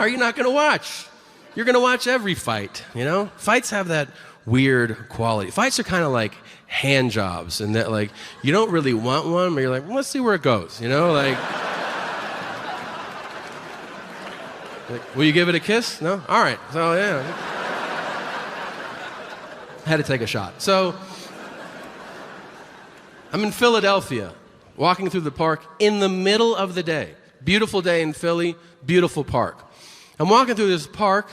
are you not going to watch? You're going to watch every fight, you know? Fights have that weird quality. Fights are kind of like hand jobs, and that like you don't really want one, but you're like, well, let's see where it goes, you know? Like, will you give it a kiss? No? All right. So, yeah. Had to take a shot. So, I'm in Philadelphia, walking through the park in the middle of the day. Beautiful day in Philly, beautiful park. I'm walking through this park,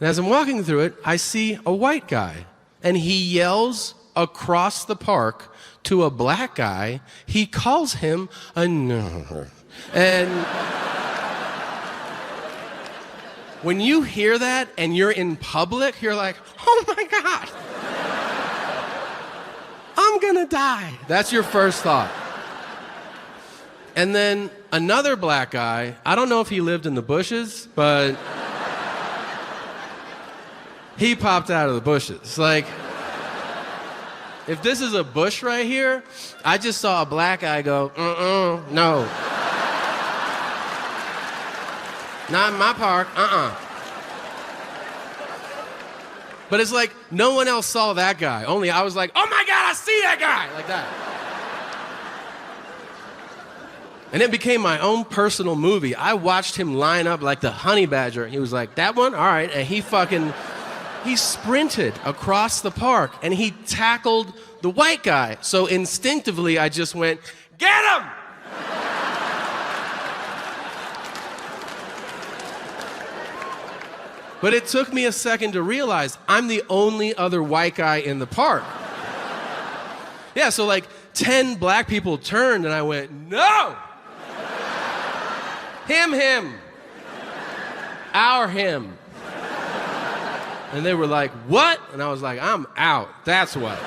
and as I'm walking through it, I see a white guy, and he yells across the park to a black guy. He calls him a nerd. And when you hear that and you're in public, you're like, oh my God, I'm gonna die. That's your first thought. And then another black guy, I don't know if he lived in the bushes, but he popped out of the bushes. Like, if this is a bush right here, I just saw a black guy go, no. Not in my park, But it's like, no one else saw that guy. Only I was like, oh my God, I see that guy, like that. And it became my own personal movie. I watched him line up like the honey badger. He was like, that one? All right. And he sprinted across the park and he tackled the white guy. So instinctively, I just went, get him! But it took me a second to realize I'm the only other white guy in the park. Yeah, so like 10 black people turned and I went, no! Him. Our him. And they were like, what? And I was like, I'm out. That's what.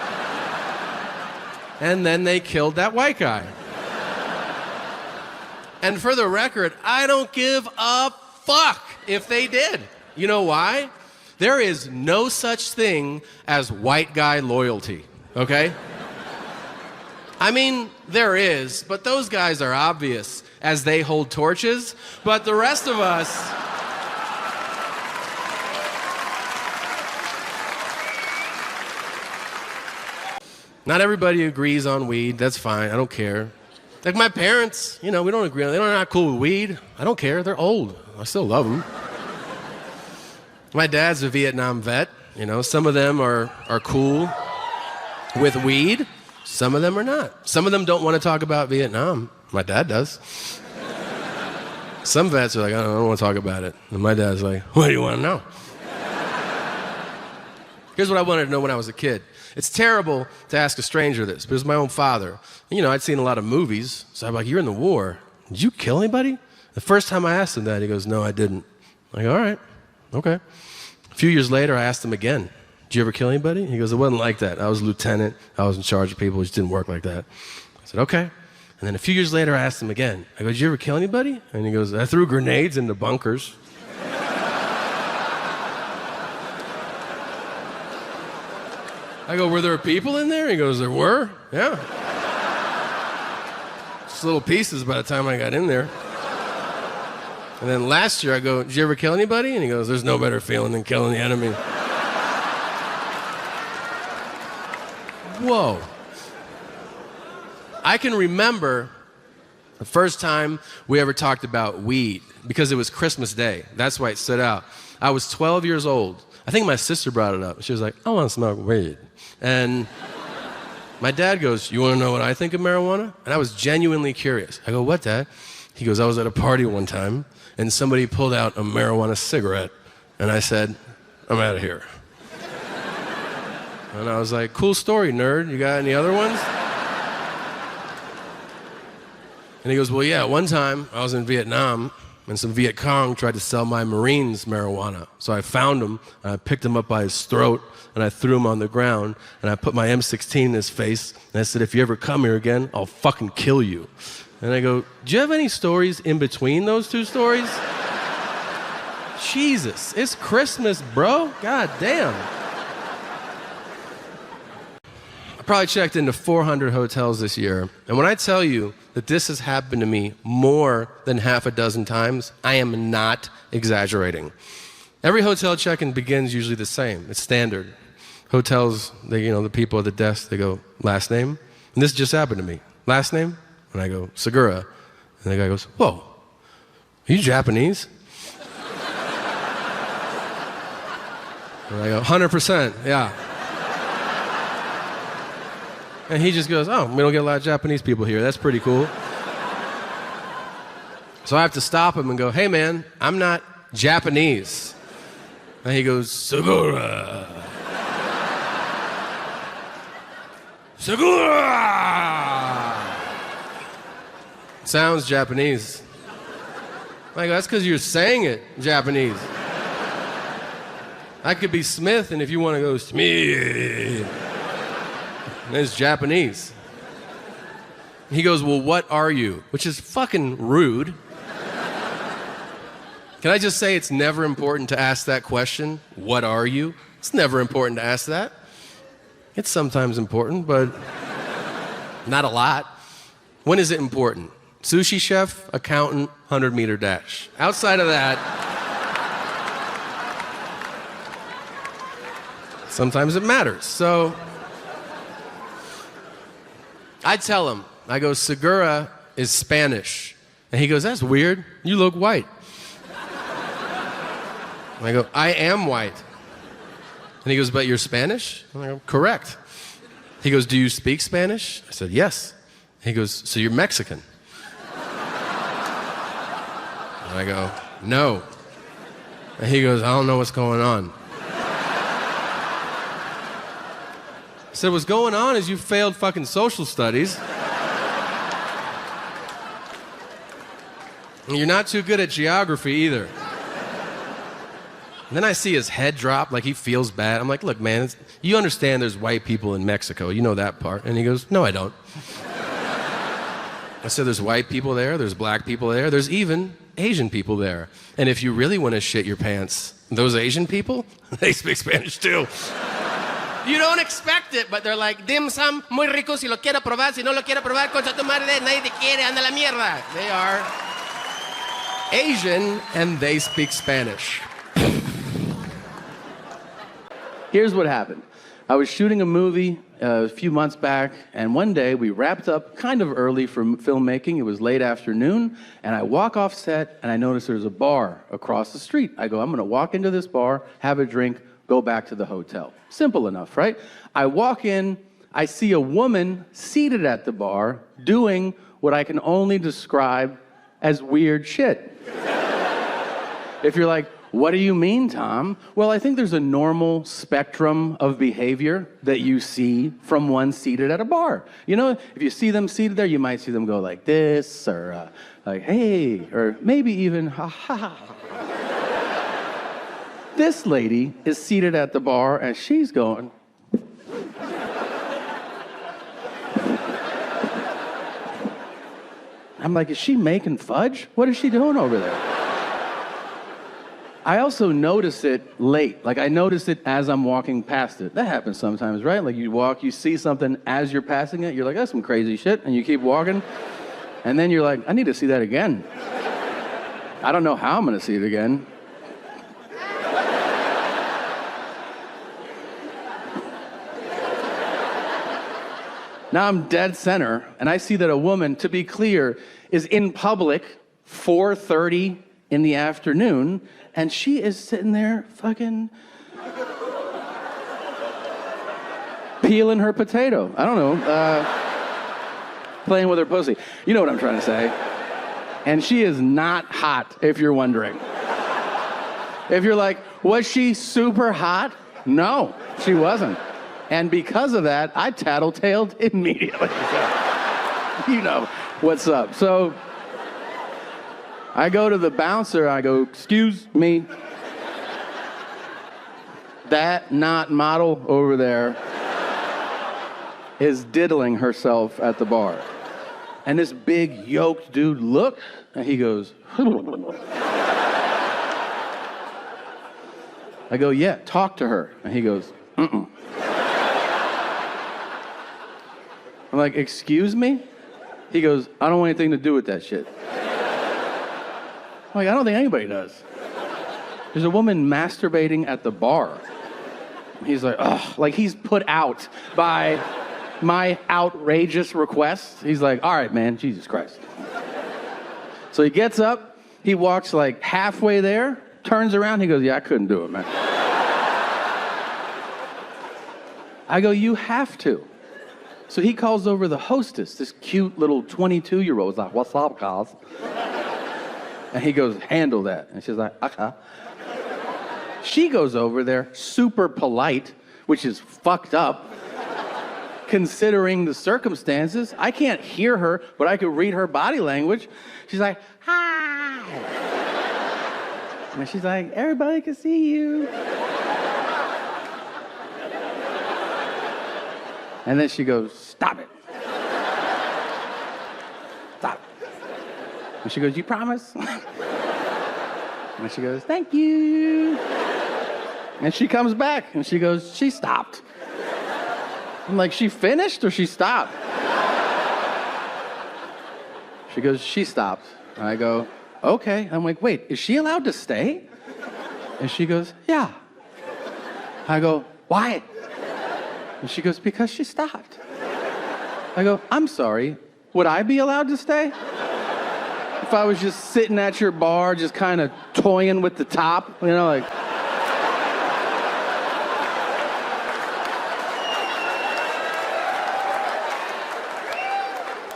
And then they killed that white guy. And for the record, I don't give a fuck if they did. You know why? There is no such thing as white guy loyalty, okay? I mean, there is, but those guys are obvious as they hold torches. But the rest of us, not everybody agrees on weed. That's fine. I don't care. Like my parents, you know, we don't agree on. They're not cool with weed. I don't care. They're old. I still love them. My dad's a Vietnam vet. You know, some of them are cool with weed. Some of them are not. Some of them don't want to talk about Vietnam. My dad does. Some vets are like, I don't want to talk about it. And my dad's like, what do you want to know? Here's what I wanted to know when I was a kid. It's terrible to ask a stranger this, but it was my own father. And, you know, I'd seen a lot of movies, so I'm like, you're in the war. Did you kill anybody? The first time I asked him that, he goes, no, I didn't. I'm like, all right, okay. A few years later, I asked him again, did you ever kill anybody? He goes, it wasn't like that. I was a lieutenant. I was in charge of people. It just didn't work like that. I said, okay. And then a few years later, I asked him again. I go, did you ever kill anybody? And he goes, I threw grenades into bunkers. I go, were there people in there? He goes, there were, yeah. Just little pieces by the time I got in there. And then last year I go, did you ever kill anybody? And he goes, there's no better feeling than killing the enemy. Whoa. I can remember the first time we ever talked about weed because it was Christmas Day. That's why it stood out. I was 12 years old. I think my sister brought it up. She was like, I want to smoke weed. And my dad goes, you want to know what I think of marijuana? And I was genuinely curious. I go, what, Dad? He goes, I was at a party one time, and somebody pulled out a marijuana cigarette. And I said, I'm out of here. And I was like, cool story, nerd. You got any other ones? And he goes, well, yeah, one time I was in Vietnam, and some Viet Cong tried to sell my Marines marijuana. So I found him, and I picked him up by his throat, and I threw him on the ground, and I put my M16 in his face, and I said, if you ever come here again, I'll fucking kill you. And I go, do you have any stories in between those two stories? Jesus, it's Christmas, bro. God damn. probably checked into 400 hotels this year. And when I tell you that this has happened to me more than half a dozen times, I am not exaggerating. Every hotel check-in begins usually the same. It's standard. Hotels, the people at the desk, they go, last name? And this just happened to me. Last name? And I go, Segura. And the guy goes, whoa, are you Japanese? And I go, 100%, yeah. And he just goes, oh, we don't get a lot of Japanese people here. That's pretty cool. So I have to stop him and go, hey, man, I'm not Japanese. And he goes, Segura. Segura! Sounds Japanese. I go, that's because you're saying it Japanese. I could be Smith, and if you want to go, Smith. It's Japanese. He goes, well, what are you? Which is fucking rude. Can I just say it's never important to ask that question? What are you? It's never important to ask that. It's sometimes important, but not a lot. When is it important? Sushi chef, accountant, 100-meter dash. Outside of that, sometimes it matters. So I tell him, I go, Segura is Spanish. And he goes, that's weird. You look white. And I go, I am white. And he goes, but you're Spanish? And I go, correct. He goes, do you speak Spanish? I said, yes. He goes, so you're Mexican? And I go, no. And he goes, I don't know what's going on. I said, what's going on is you failed fucking social studies. And you're not too good at geography either. And then I see his head drop, like he feels bad. I'm like, look, man, you understand there's white people in Mexico. You know that part. And he goes, no, I don't. I said, there's white people there, there's black people there, there's even Asian people there. And if you really want to shit your pants, those Asian people, they speak Spanish too. You don't expect it, but they're like, dim sum, muy rico, si lo quiero probar, si no lo quiero probar, concha tu madre, nadie te quiere, anda la mierda. They are Asian, and they speak Spanish. Here's what happened. I was shooting a movie a few months back, and one day we wrapped up kind of early for filmmaking. It was late afternoon, and I walk off set, and I notice there's a bar across the street. I go, I'm going to walk into this bar, have a drink, go back to the hotel. Simple enough, right? I walk in, I see a woman seated at the bar doing what I can only describe as weird shit. If you're like, what do you mean, Tom? Well, I think there's a normal spectrum of behavior that you see from one seated at a bar. You know, if you see them seated there, you might see them go like this, or like, hey, or maybe even, ha ha. This lady is seated at the bar, and she's going. I'm like, is she making fudge? What is she doing over there? I also notice it late. Like, I notice it as I'm walking past it. That happens sometimes, right? Like, you walk, you see something as you're passing it. You're like, that's some crazy shit. And you keep walking. And then you're like, I need to see that again. I don't know how I'm going to see it again. Now I'm dead center, and I see that a woman, to be clear, is in public, 4:30 in the afternoon, and she is sitting there fucking peeling her potato. I don't know, playing with her pussy. You know what I'm trying to say. And she is not hot, if you're wondering. If you're like, was she super hot? No, she wasn't. And because of that, I tattletaled immediately. You know what's up. So I go to the bouncer, I go, excuse me. That not model over there is diddling herself at the bar. And this big yoked dude looks, and he goes, I go, yeah, talk to her. And he goes, mm-mm. I'm like, excuse me? He goes, I don't want anything to do with that shit. I'm like, I don't think anybody does. There's a woman masturbating at the bar. He's like, ugh, like he's put out by my outrageous request. He's like, all right, man, Jesus Christ. So he gets up, he walks like halfway there, turns around, he goes, yeah, I couldn't do it, man. I go, you have to. So he calls over the hostess, this cute little 22-year-old. He's like, what's up, guys? And he goes, handle that. And she's like, okay. She goes over there, super polite, which is fucked up, considering the circumstances. I can't hear her, but I could read her body language. She's like, hi. And she's like, everybody can see you. And then she goes, stop it. Stop it. And she goes, you promise? And she goes, thank you. And she comes back and she goes, she stopped. I'm like, she finished or she stopped? She goes, she stopped. And I go, okay. I'm like, wait, is she allowed to stay? And she goes, yeah. I go, why? And she goes, because she stopped. I go, I'm sorry, would I be allowed to stay? If I was just sitting at your bar, just kind of toying with the top, you know, like.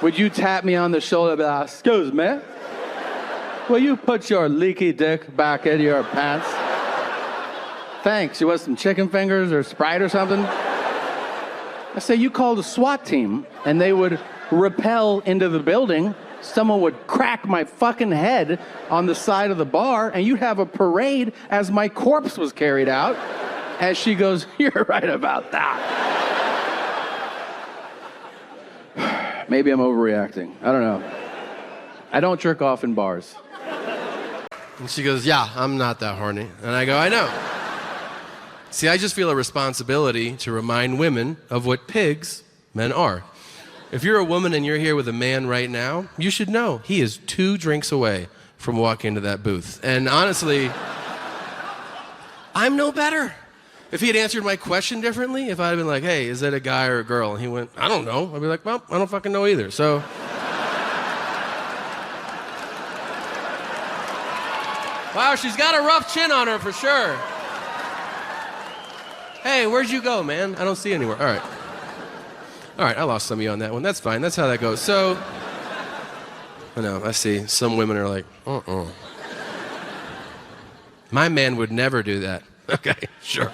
Would you tap me on the shoulder and be like, excuse me, will you put your leaky dick back in your pants? Thanks, you want some chicken fingers or Sprite or something? I say, you called a SWAT team and they would rappel into the building. Someone would crack my fucking head on the side of the bar and you'd have a parade as my corpse was carried out. As she goes, you're right about that. Maybe I'm overreacting. I don't know. I don't jerk off in bars. And she goes, yeah, I'm not that horny. And I go, I know. See, I just feel a responsibility to remind women of what pigs men are. If you're a woman and you're here with a man right now, you should know he is 2 drinks away from walking into that booth. And honestly, I'm no better. If he had answered my question differently, if I had been like, hey, is that a guy or a girl? And he went, I don't know. I'd be like, well, I don't fucking know either. So. Wow, she's got a rough chin on her for sure. Hey, where'd you go, man? I don't see you anywhere. All right. All right, I lost some of you on that one. That's fine. That's how that goes. So, I know, I see. Some women are like, my man would never do that. Okay, sure.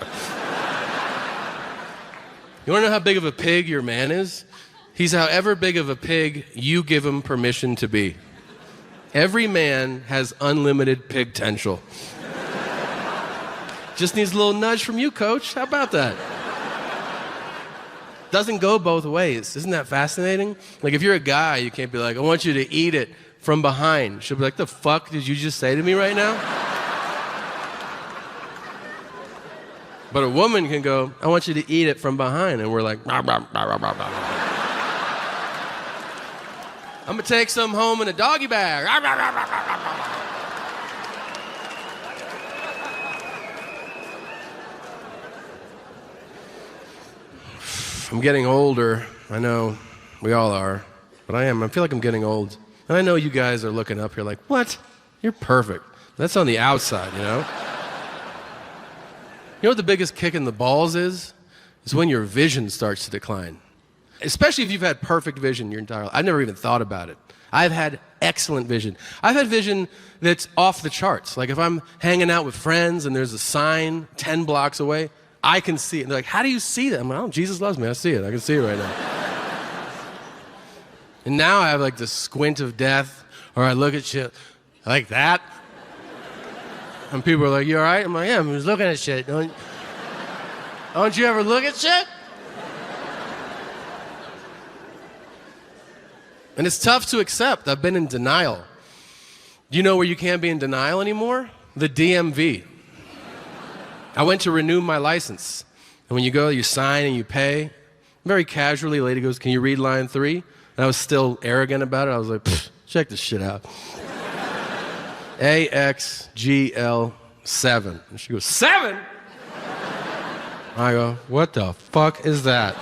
You want to know how big of a pig your man is? He's however big of a pig you give him permission to be. Every man has unlimited pig potential. Just needs a little nudge from you, coach. How about that? Doesn't go both ways. Isn't that fascinating? Like, if you're a guy, you can't be like, I want you to eat it from behind. She'll be like, the fuck did you just say to me right now? But a woman can go, I want you to eat it from behind. And we're like, rah, rah, rah, rah, rah, rah. I'm going to take some home in a doggy bag. Rah, rah, rah, rah, rah, rah. I'm getting older. I know we all are. But I am. I feel like I'm getting old. And I know you guys are looking up here like, what? You're perfect. That's on the outside, you know? You know what the biggest kick in the balls is? Is when your vision starts to decline. Especially if you've had perfect vision your entire life. I've never even thought about it. I've had excellent vision. I've had vision that's off the charts. Like if I'm hanging out with friends and there's a sign 10 blocks away, I can see it. And they're like, how do you see that? I'm like, oh, Jesus loves me. I see it. I can see it right now. And now I have like the squint of death, or I look at shit like that. And people are like, you all right? I'm like, yeah, I'm just looking at shit. Don't you ever look at shit? And it's tough to accept. I've been in denial. Do you know where you can't be in denial anymore? The DMV. I went to renew my license. And when you go, you sign and you pay. Very casually, lady goes, can you read line 3? And I was still arrogant about it. I was like, check this shit out. AXGL7. And she goes, 7? I go, what the fuck is that?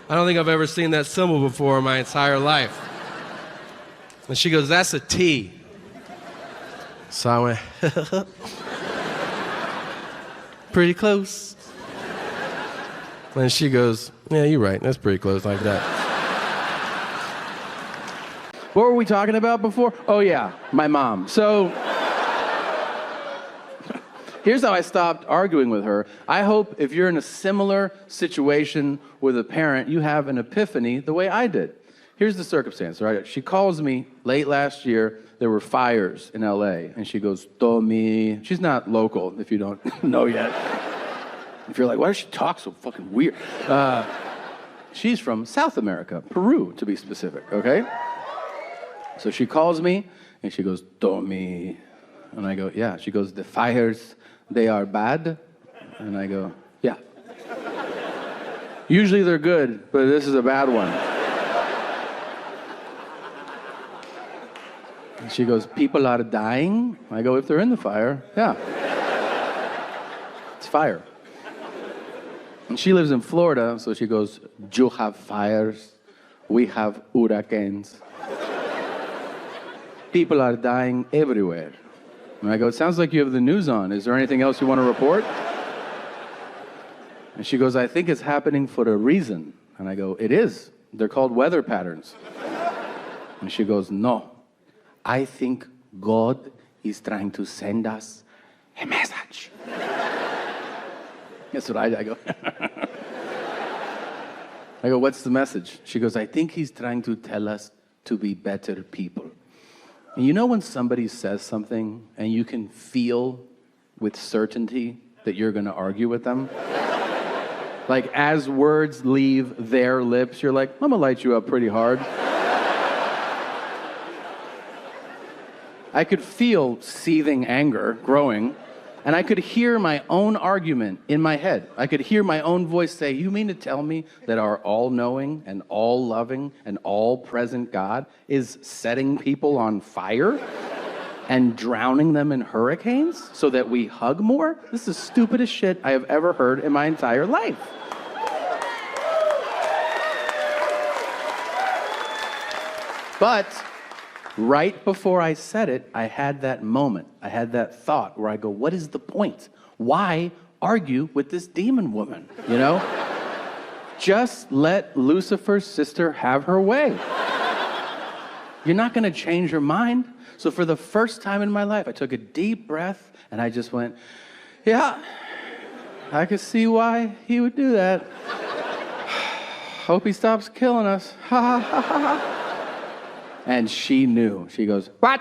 I don't think I've ever seen that symbol before in my entire life. And she goes, that's a T. So I went, pretty close. And she goes, yeah, you're right. That's pretty close like that. What were we talking about before? Oh, yeah, my mom. So here's how I stopped arguing with her. I hope if you're in a similar situation with a parent, you have an epiphany the way I did. Here's the circumstance, right? She calls me late last year. There were fires in LA. And she goes, Tommy. She's not local, if you don't know yet. If you're like, why does she talk so fucking weird? She's from South America, Peru, to be specific, okay? So she calls me, and she goes, Tommy. And I go, yeah. She goes, the fires, they are bad? And I go, yeah. Usually they're good, but this is a bad one. And she goes, people are dying? I go, if they're in the fire, yeah. It's fire. And she lives in Florida, so she goes, you have fires, we have hurricanes. People are dying everywhere. And I go, it sounds like you have the news on. Is there anything else you want to report? And she goes, I think it's happening for a reason. And I go, it is. They're called weather patterns. And she goes, no. I think God is trying to send us a message. That's what I go. I go, what's the message? She goes, I think he's trying to tell us to be better people. And you know when somebody says something and you can feel with certainty that you're going to argue with them? Like as words leave their lips, you're like, I'm going to light you up pretty hard. I could feel seething anger growing, and I could hear my own argument in my head. I could hear my own voice say, you mean to tell me that our all-knowing and all-loving and all-present God is setting people on fire and drowning them in hurricanes so that we hug more? This is the stupidest shit I have ever heard in my entire life. But right before I said it, I had that moment. I had that thought where I go, what is the point? Why argue with this demon woman, you know? Just let Lucifer's sister have her way. You're not going to change her mind. So for the first time in my life, I took a deep breath and I just went, yeah, I could see why he would do that. Hope he stops killing us. Ha ha ha ha ha. And she knew. She goes, what?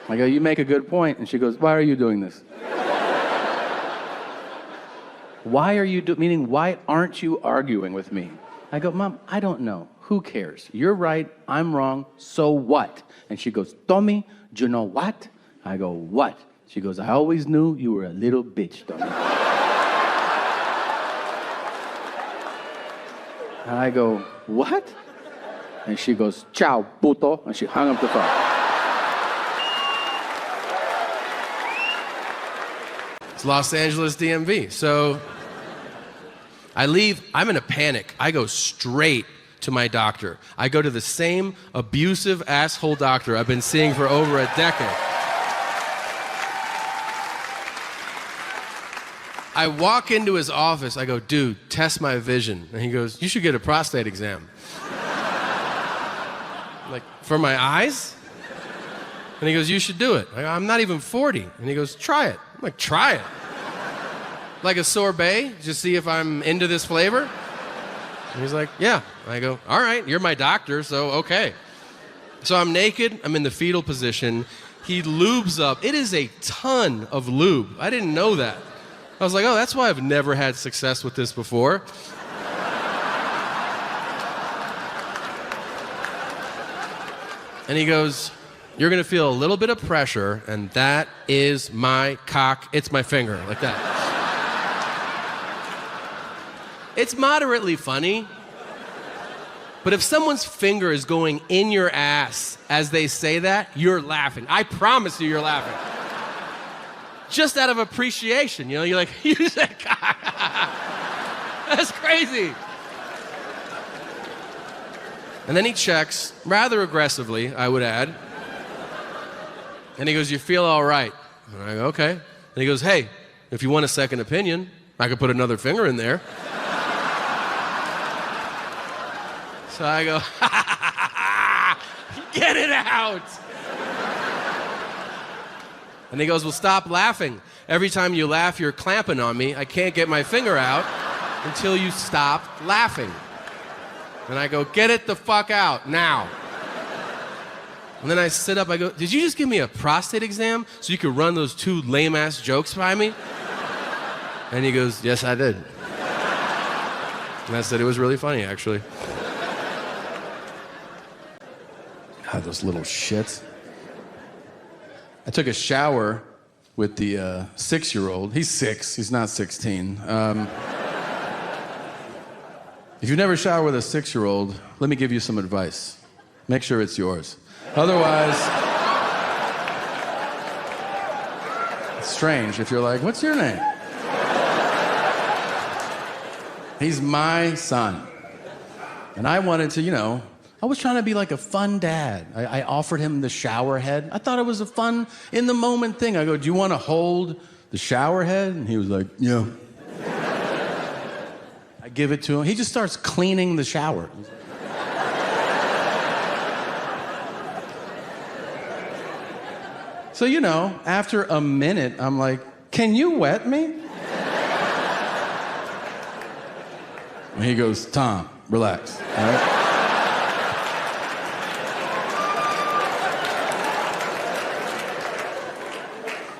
I go, you make a good point. And she goes, why are you doing this? Why are you meaning why aren't you arguing with me? I go, Mom, I don't know. Who cares? You're right, I'm wrong, so what? And she goes, Tommy, do you know what? I go, what? She goes, I always knew you were a little bitch, Tommy. And I go, what? And she goes, ciao, puto. And she hung up the phone. It's Los Angeles DMV. So I leave. I'm in a panic. I go straight to my doctor. I go to the same abusive asshole doctor I've been seeing for over a decade. I walk into his office. I go, dude, test my vision. And he goes, you should get a prostate exam. Like, for my eyes? And he goes, you should do it. I go, I'm not even 40. And he goes, try it. I'm like, try it? Like a sorbet? Just see if I'm into this flavor? And he's like, yeah. I go, all right, you're my doctor, so okay. So I'm naked. I'm in the fetal position. He lubes up. It is a ton of lube. I didn't know that. I was like, oh, that's why I've never had success with this before. And he goes, you're going to feel a little bit of pressure, and that is my cock. It's my finger, like that. It's moderately funny. But if someone's finger is going in your ass as they say that, you're laughing. I promise you're laughing. Just out of appreciation, you know? You're like, you said, that's crazy. And then he checks, rather aggressively, I would add. And he goes, you feel all right? And I go, okay. And he goes, hey, if you want a second opinion, I could put another finger in there. So I go, get it out. And he goes, well, stop laughing. Every time you laugh, you're clamping on me. I can't get my finger out until you stop laughing. And I go, get it the fuck out now. And then I sit up, I go, did you just give me a prostate exam so you could run those 2 lame-ass jokes by me? And he goes, yes, I did. And I said, it was really funny, actually. God, those little shits. I took a shower with the 6-year-old. He's 6, he's not 16. If you've never showered with a 6-year-old, let me give you some advice. Make sure it's yours. Otherwise, it's strange if you're like, what's your name? He's my son. And I wanted to, I was trying to be like a fun dad. I offered him the shower head. I thought it was a fun, in-the-moment thing. I go, do you want to hold the shower head? And he was like, yeah. I give it to him. He just starts cleaning the shower. So, after a minute, I'm like, can you wet me? And he goes, Tom, relax, all right?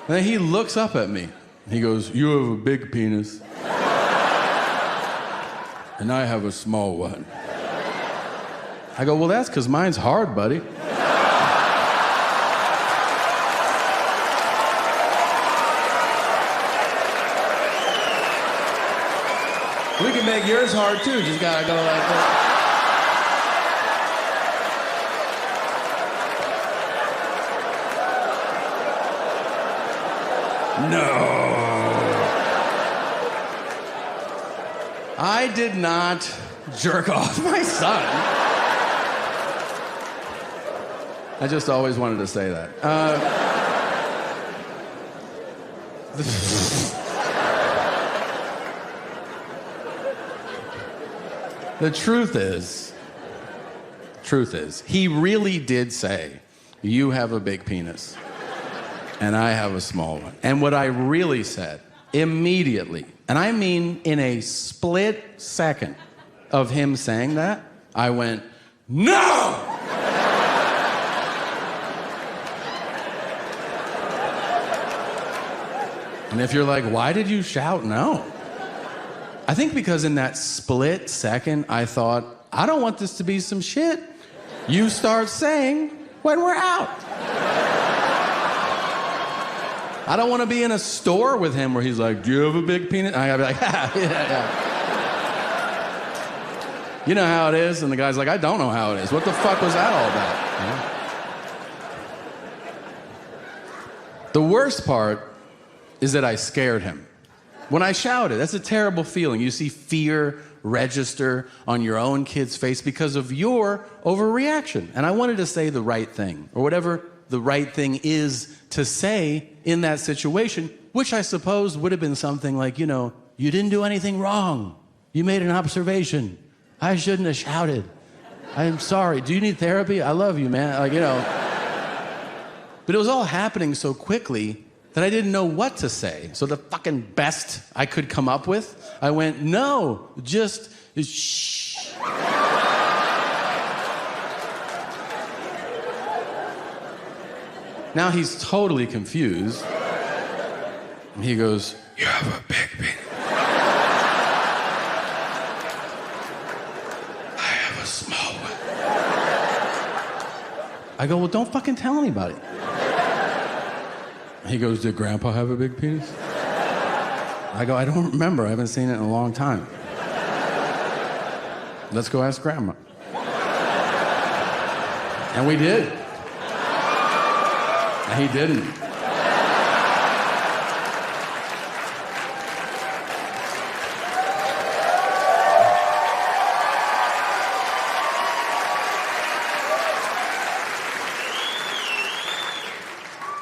And then he looks up at me. He goes, you have a big penis. And I have a small one. I go, well, that's because mine's hard, buddy. We can make yours hard, too. Just gotta go like that. No. I did not jerk off my son. I just always wanted to say that. The truth is, he really did say, you have a big penis. And I have a small one. And what I really said, immediately, and I mean in a split second of him saying that, I went, no! And if you're like, why did you shout no? I think because in that split second, I thought, I don't want this to be some shit you start saying when we're out. I don't want to be in a store with him where he's like, do you have a big penis? And I gotta be like, yeah. You know how it is? And the guy's like, I don't know how it is. What the fuck was that all about? The worst part is that I scared him. When I shouted, that's a terrible feeling. You see fear register on your own kid's face because of your overreaction. And I wanted to say the right thing, or whatever the right thing is to say in that situation, which I suppose would have been something like, you didn't do anything wrong. You made an observation. I shouldn't have shouted. I'm sorry. Do you need therapy? I love you, man. But it was all happening so quickly that I didn't know what to say. So the fucking best I could come up with, I went, no, just shh. Now he's totally confused. And he goes, you have a big penis. I have a small one. I go, well, don't fucking tell anybody. He goes, did Grandpa have a big penis? I go, I don't remember. I haven't seen it in a long time. let's go ask Grandma. And we did. And he didn't.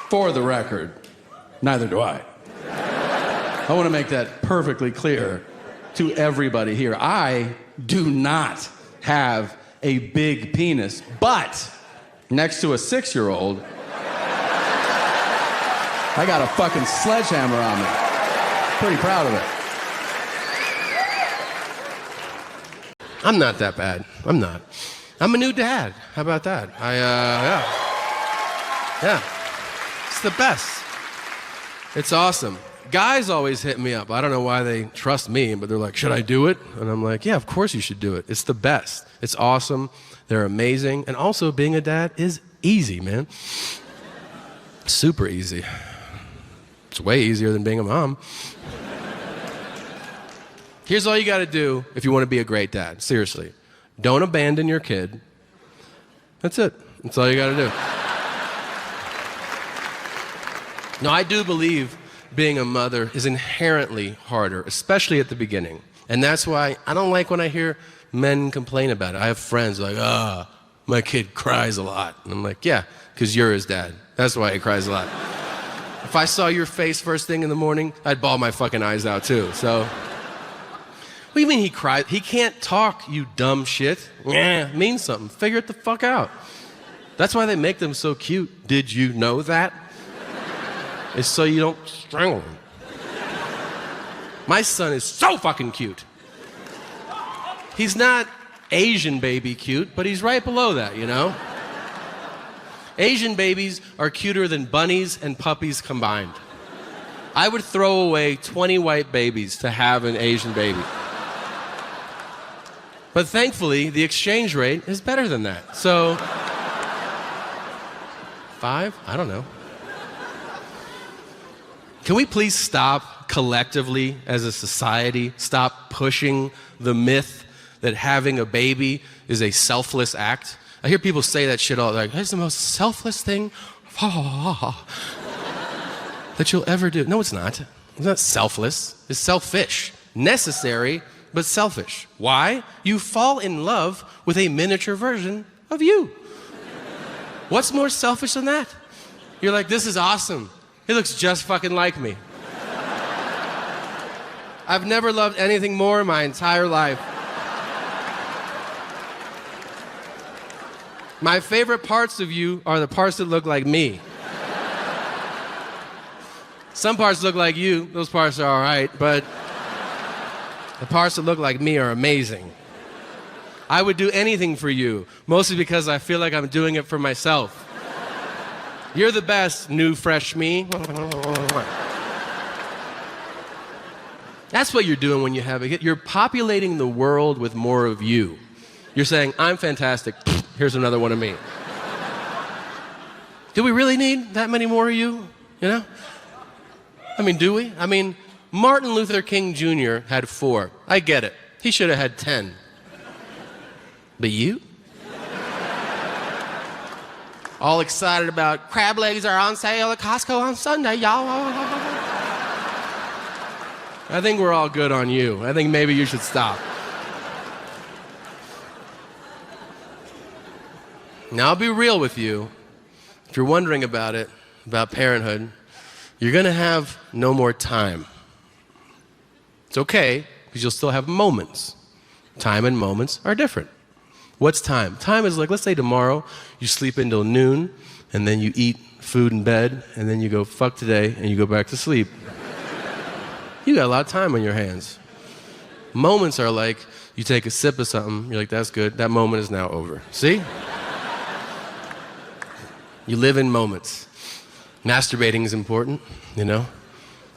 For the record, neither do I. I want to make that perfectly clear to everybody here. I do not have a big penis, but next to a 6-year-old, I got a fucking sledgehammer on me. Pretty proud of it. I'm not that bad. I'm not. I'm a new dad. How about that? Yeah. It's the best. It's awesome. Guys always hit me up. I don't know why they trust me, but they're like, should I do it? And I'm like, yeah, of course you should do it. It's the best. It's awesome. They're amazing. And also, being a dad is easy, man. Super easy. It's way easier than being a mom. Here's all you got to do if you want to be a great dad. Seriously. Don't abandon your kid. That's it. That's all you got to do. No, I do believe being a mother is inherently harder, especially at the beginning. And that's why I don't like when I hear men complain about it. I have friends like, my kid cries a lot. And I'm like, yeah, because you're his dad. That's why he cries a lot. If I saw your face first thing in the morning, I'd bawl my fucking eyes out too. So, what do you mean he cries? He can't talk, you dumb shit. Yeah, means something. Figure it the fuck out. That's why they make them so cute. Did you know that? It's so you don't strangle him. My son is so fucking cute. He's not Asian baby cute, but he's right below that, you know? Asian babies are cuter than bunnies and puppies combined. I would throw away 20 white babies to have an Asian baby. But thankfully, the exchange rate is better than that. So, 5? I don't know. Can we please stop collectively as a society, stop pushing the myth that having a baby is a selfless act? I hear people say that shit all like, it's the most selfless thing that you'll ever do. No, it's not. It's not selfless. It's selfish. Necessary, but selfish. Why? You fall in love with a miniature version of you. What's more selfish than that? You're like, this is awesome. He looks just fucking like me. I've never loved anything more in my entire life. My favorite parts of you are the parts that look like me. Some parts look like you, those parts are all right, but the parts that look like me are amazing. I would do anything for you, mostly because I feel like I'm doing it for myself. You're the best, new, fresh me. That's what you're doing when you have a kid. You're populating the world with more of you. You're saying, I'm fantastic. Here's another one of me. Do we really need that many more of you? You know? I mean, do we? I mean, Martin Luther King Jr. had 4. I get it. He should have had 10. But you? All excited about crab legs are on sale at Costco on Sunday, y'all. I think we're all good on you. I think maybe you should stop. Now, I'll be real with you. If you're wondering about it, about parenthood, you're going to have no more time. It's okay, because you'll still have moments. Time and moments are different. What's time? Time is like, let's say tomorrow you sleep until noon, and then you eat food in bed, and then you go, fuck today, and you go back to sleep. You got a lot of time on your hands. Moments are like, you take a sip of something, you're like, that's good, that moment is now over. See? You live in moments. Masturbating is important, you know?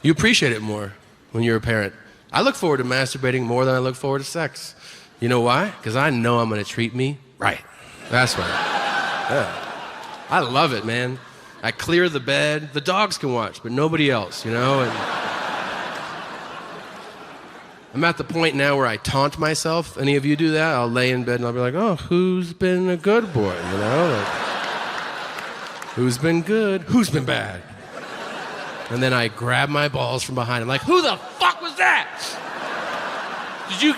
You appreciate it more when you're a parent. I look forward to masturbating more than I look forward to sex. You know why? Because I know I'm going to treat me right. That's why. Yeah. I love it, man. I clear the bed. The dogs can watch, but nobody else, you know? And I'm at the point now where I taunt myself. Any of you do that? I'll lay in bed and I'll be like, oh, who's been a good boy, you know? Like, who's been good? Who's been bad? And then I grab my balls from behind. I'm like, who the fuck was that? Did you...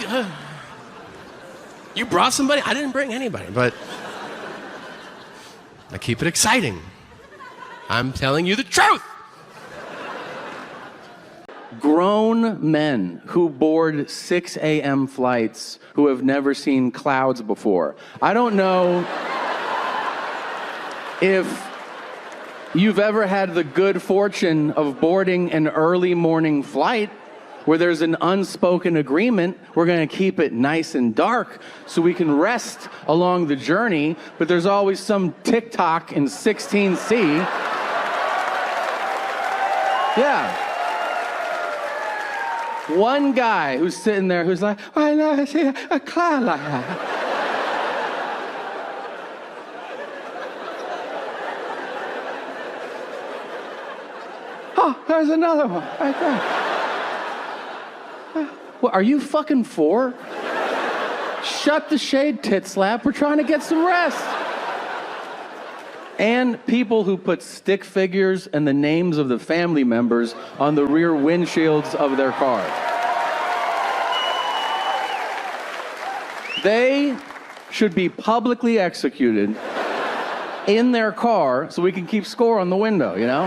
you brought somebody? I didn't bring anybody, but... I keep it exciting. I'm telling you the truth. Grown men who board 6 a.m. flights who have never seen clouds before. I don't know if you've ever had the good fortune of boarding an early morning flight where there's an unspoken agreement. We're going to keep it nice and dark so we can rest along the journey, but there's always some TikTok in 16C. Yeah. One guy who's sitting there who's like, I never see a cloud like that. Oh, there's another one right there. What, are you fucking 4? Shut the shade, tit slap. We're trying to get some rest. And people who put stick figures and the names of the family members on the rear windshields of their cars. They should be publicly executed in their car so we can keep score on the window, you know?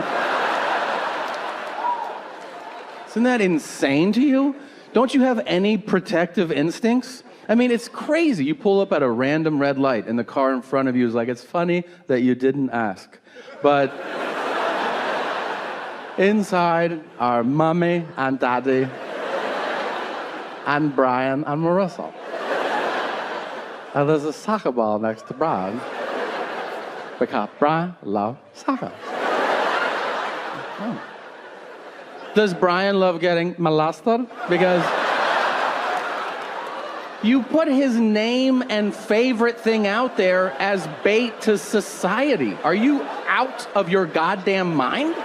Isn't that insane to you? Don't you have any protective instincts? I mean, it's crazy. You pull up at a random red light and the car in front of you is like, it's funny that you didn't ask. But inside are mommy and daddy and Brian and Marissa. And there's a soccer ball next to Brian because Brian loves soccer. Oh. Does Brian love getting molested? Because you put his name and favorite thing out there as bait to society. Are you out of your goddamn mind?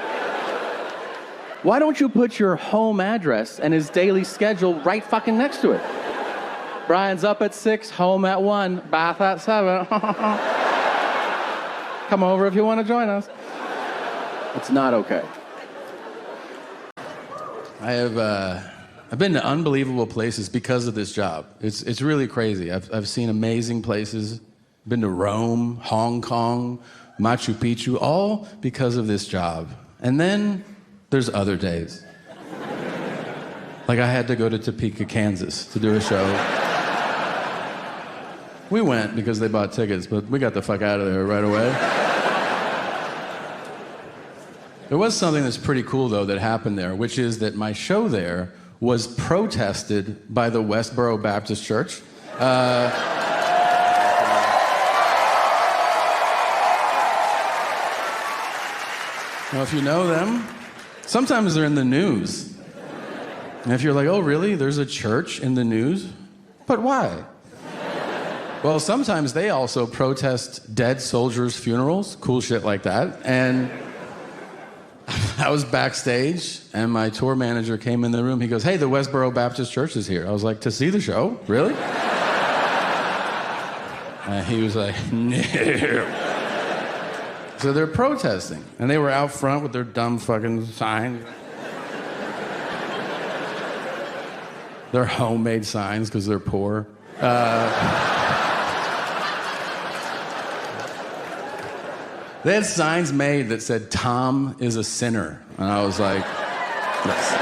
Why don't you put your home address and his daily schedule right fucking next to it? Brian's up at 6, home at 1, bath at 7. Come over if you want to join us. It's not okay. I've been to unbelievable places because of this job. It's really crazy. I've seen amazing places. Been to Rome, Hong Kong, Machu Picchu, all because of this job. And then there's other days. Like I had to go to Topeka, Kansas to do a show. We went because they bought tickets, but we got the fuck out of there right away. There was something that's pretty cool, though, that happened there, which is that my show there was protested by the Westboro Baptist Church. Now, if you know them, sometimes they're in the news. And if you're like, oh, really? There's a church in the news? But why? Well, sometimes they also protest dead soldiers' funerals, cool shit like that. And I was backstage, and my tour manager came in the room. He goes, hey, the Westboro Baptist Church is here. I was like, to see the show? Really? And he was like, no. So they're protesting, and they were out front with their dumb fucking signs. They're homemade signs because they're poor. They had signs made that said, Tom is a sinner. And I was like, yes.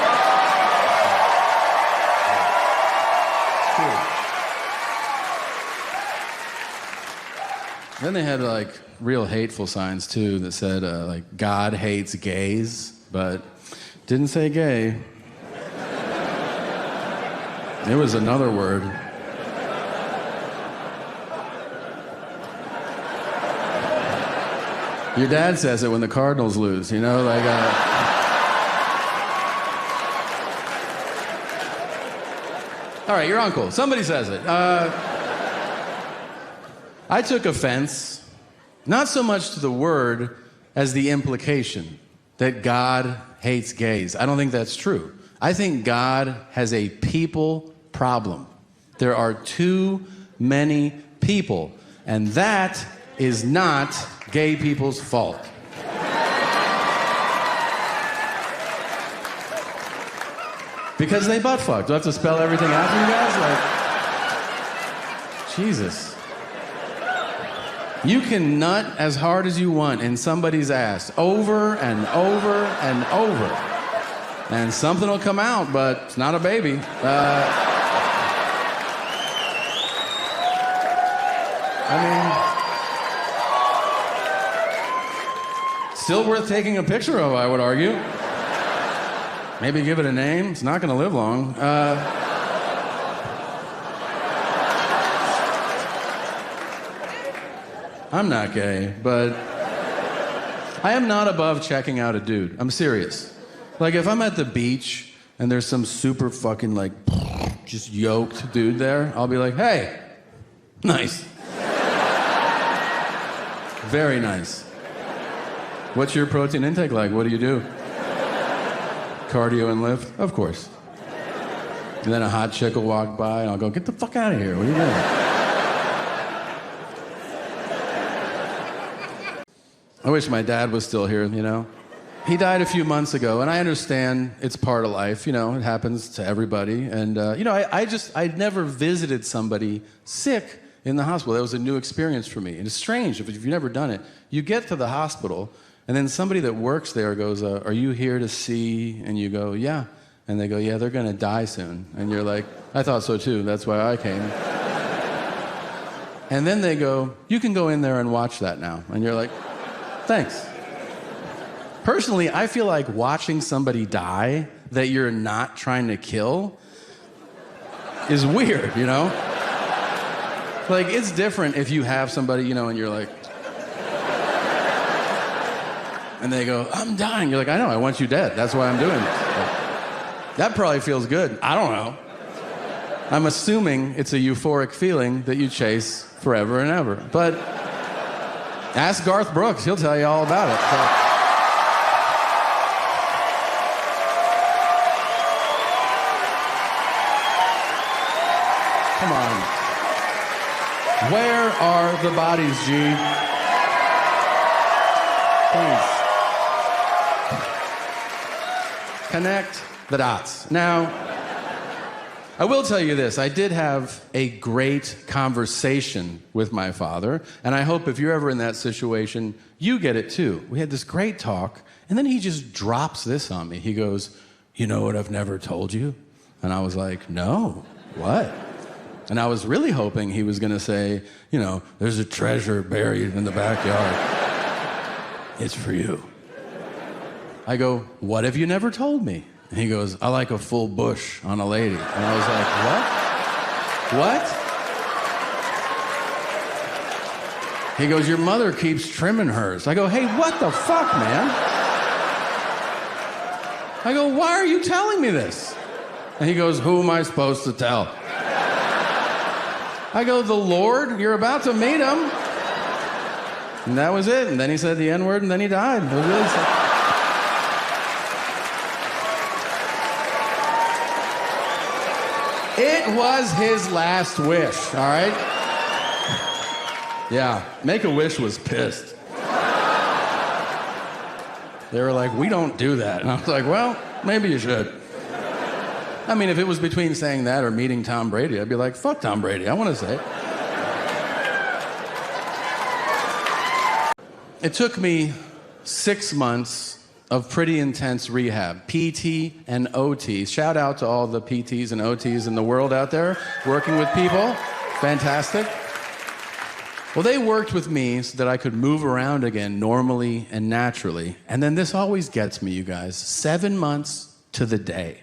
Then they had like real hateful signs too that said like God hates gays, but didn't say gay. It was another word. Your dad says it when the Cardinals lose, you know, like. All right, your uncle. Somebody says it. I took offense, not so much to the word as the implication that God hates gays. I don't think that's true. I think God has a people problem. There are too many people, and that is not gay people's fault. Because they butt fucked. Do I have to spell everything out for you guys? Like, Jesus. You can nut as hard as you want in somebody's ass over and over and over. And something will come out, but it's not a baby. Still worth taking a picture of, I would argue. Maybe give it a name. It's not going to live long. I'm not gay, but I am not above checking out a dude. I'm serious. Like, if I'm at the beach and there's some super fucking, like, just yoked dude there, I'll be like, hey, nice. Very nice. What's your protein intake like? What do you do? Cardio and lift? Of course. And then a hot chick will walk by and I'll go, get the fuck out of here. What are you doing? I wish my dad was still here, you know? He died a few months ago, and I understand it's part of life, you know, it happens to everybody. And, you know, I'd never visited somebody sick in the hospital. That was a new experience for me. And it's strange, if you've never done it, you get to the hospital, and then somebody that works there goes, are you here to see? And you go, yeah. And they go, yeah, they're gonna die soon. And you're like, I thought so too, that's why I came. And then they go, you can go in there and watch that now. And you're like, thanks. Personally, I feel like watching somebody die that you're not trying to kill is weird, you know? Like, it's different if you have somebody, you know, and you're like, and they go, I'm dying. You're like, I know, I want you dead. That's why I'm doing this. But that probably feels good. I don't know. I'm assuming it's a euphoric feeling that you chase forever and ever. But ask Garth Brooks. He'll tell you all about it. So. Come on. Where are the bodies, G? Please. Connect the dots. Now, I will tell you this. I did have a great conversation with my father, and I hope if you're ever in that situation, you get it too. We had this great talk, and then he just drops this on me. He goes, you know what I've never told you? And I was like, no, what? And I was really hoping he was going to say, you know, there's a treasure buried in the backyard. It's for you. I go, what have you never told me? And he goes, I like a full bush on a lady. And I was like, what? What? He goes, your mother keeps trimming hers. I go, hey, what the fuck, man? I go, why are you telling me this? And he goes, who am I supposed to tell? I go, the Lord, you're about to meet him. And that was it. And then he said the N-word, and then he died. It was really sad. It was his last wish, all right? Yeah, Make-A-Wish was pissed. They were like, we don't do that. And I was like, well, maybe you should. I mean, if it was between saying that or meeting Tom Brady, I'd be like, fuck Tom Brady, I want to say it. It took me 6 months of pretty intense rehab, PT and OT. Shout out to all the PTs and OTs in the world out there working with people. Fantastic. Well, they worked with me so that I could move around again normally and naturally. And then this always gets me, you guys. 7 months to the day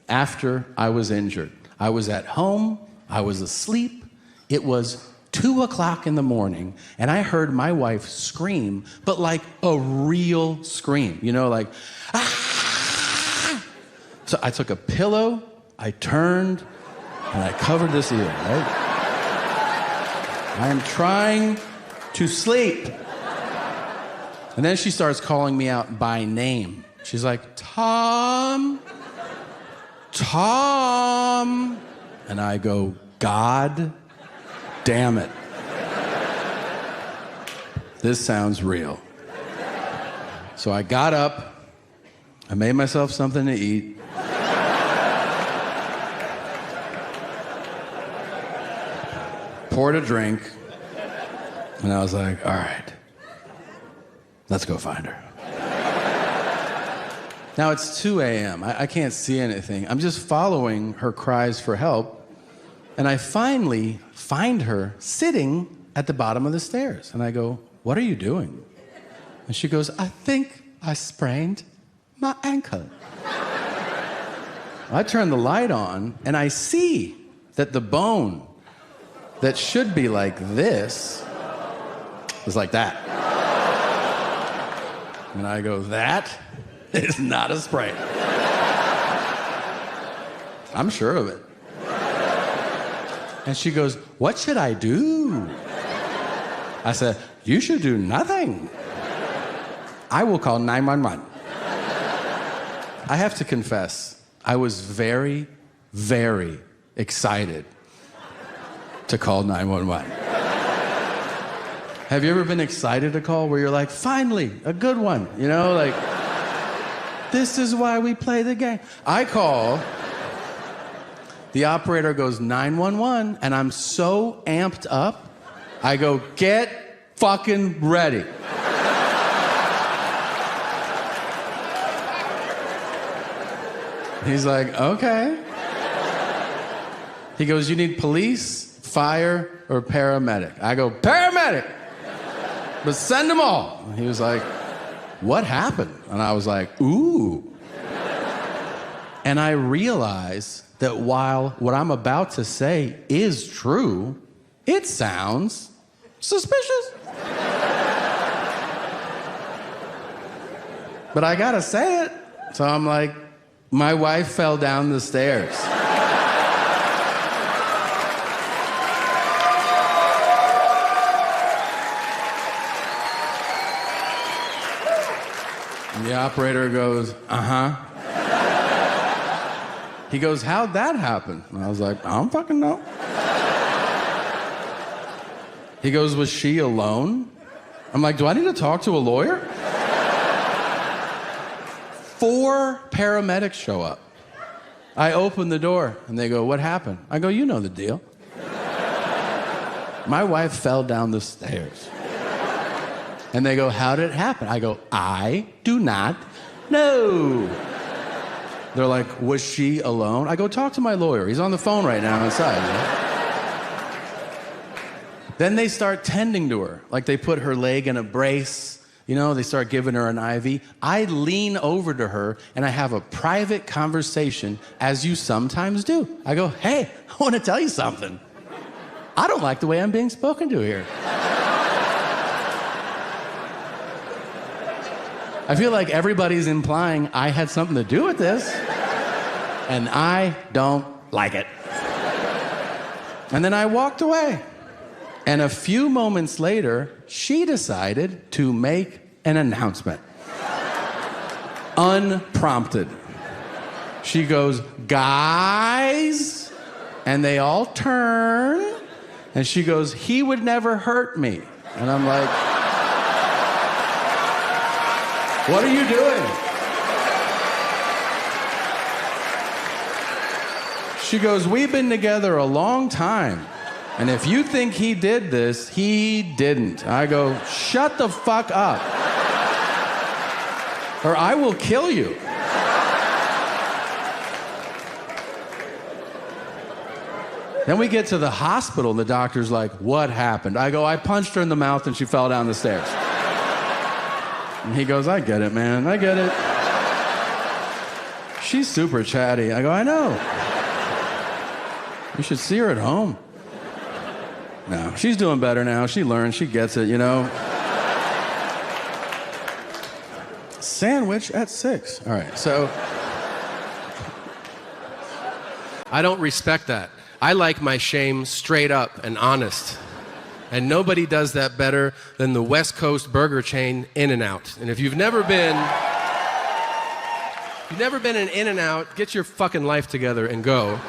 after I was injured. I was at home, I was asleep, it was 2 o'clock in the morning, and I heard my wife scream, but like a real scream, you know, like, ah! So I took a pillow, I turned, and I covered this ear, right? I am trying to sleep. And then she starts calling me out by name. She's like, Tom. Tom. And I go, God damn it. This sounds real. So I got up, I made myself something to eat. Poured a drink, and I was like, all right, let's go find her. Now it's 2 a.m. I can't see anything. I'm just following her cries for help, and I finally find her sitting at the bottom of the stairs. And I go, what are you doing? And she goes, I think I sprained my ankle. I turn the light on, and I see that the bone that should be like this is like that. And I go, that is not a sprain. I'm sure of it. And she goes, what should I do? I said, you should do nothing. I will call 911. I have to confess, I was very, very excited to call 911. Have you ever been excited to call where you're like, finally, a good one, you know, like, this is why we play the game. I call, the operator goes 911, and I'm so amped up, I go, get fucking ready. He's like, okay. He goes, you need police, fire, or paramedic? I go, paramedic! But send them all. He was like, what happened? And I was like, ooh. And I realized that while what I'm about to say is true, it sounds suspicious. But I gotta say it. So I'm like, my wife fell down the stairs. And the operator goes, uh-huh. He goes, how'd that happen? And I was like, I don't fucking know. He goes, was she alone? I'm like, do I need to talk to a lawyer? 4 paramedics show up. I open the door, and they go, what happened? I go, you know the deal. My wife fell down the stairs. And they go, how did it happen? I go, I do not know. They're like, was she alone? I go, talk to my lawyer. He's on the phone right now inside. You know? Then they start tending to her. Like they put her leg in a brace. You know, they start giving her an IV. I lean over to her, and I have a private conversation, as you sometimes do. I go, hey, I want to tell you something. I don't like the way I'm being spoken to here. I feel like everybody's implying I had something to do with this, and I don't like it. And then I walked away. And a few moments later, she decided to make an announcement. Unprompted. She goes, guys, and they all turn, and she goes, he would never hurt me. And I'm like, what are you doing? She goes, we've been together a long time. And if you think he did this, he didn't. I go, shut the fuck up. Or I will kill you. Then we get to the hospital, and the doctor's like, what happened? I go, I punched her in the mouth, and she fell down the stairs. And he goes, I get it, man. I get it. She's super chatty. I go, I know. You should see her at home. No, she's doing better now. She learned. She gets it, you know. Sandwich at 6. All right, so. I don't respect that. I like my shame straight up and honest. And nobody does that better than the West Coast burger chain In-N-Out. And if you've never been, If you've never been in In-N-Out, get your fucking life together and go.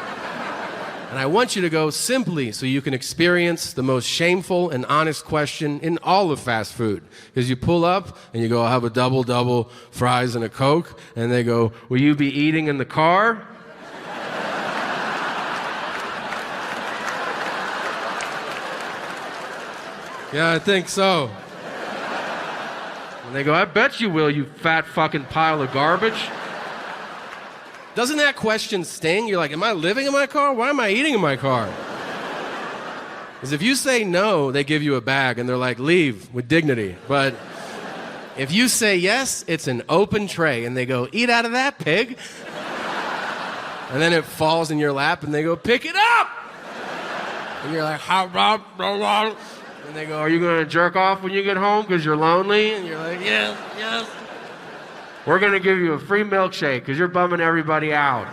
And I want you to go simply so you can experience the most shameful and honest question in all of fast food. Because you pull up and you go, I'll have a double, fries and a Coke. And they go, will you be eating in the car? Yeah, I think so. And they go, I bet you will, you fat fucking pile of garbage. Doesn't that question sting? You're like, am I living in my car? Why am I eating in my car? Because if you say no, they give you a bag and they're like, leave with dignity. But if you say yes, it's an open tray and they go, eat out of that, pig. And then it falls in your lap and they go, pick it up. And you're like, how about, blah, blah. And they go, are you going to jerk off when you get home because you're lonely? And you're like, yes, yes. We're going to give you a free milkshake because you're bumming everybody out.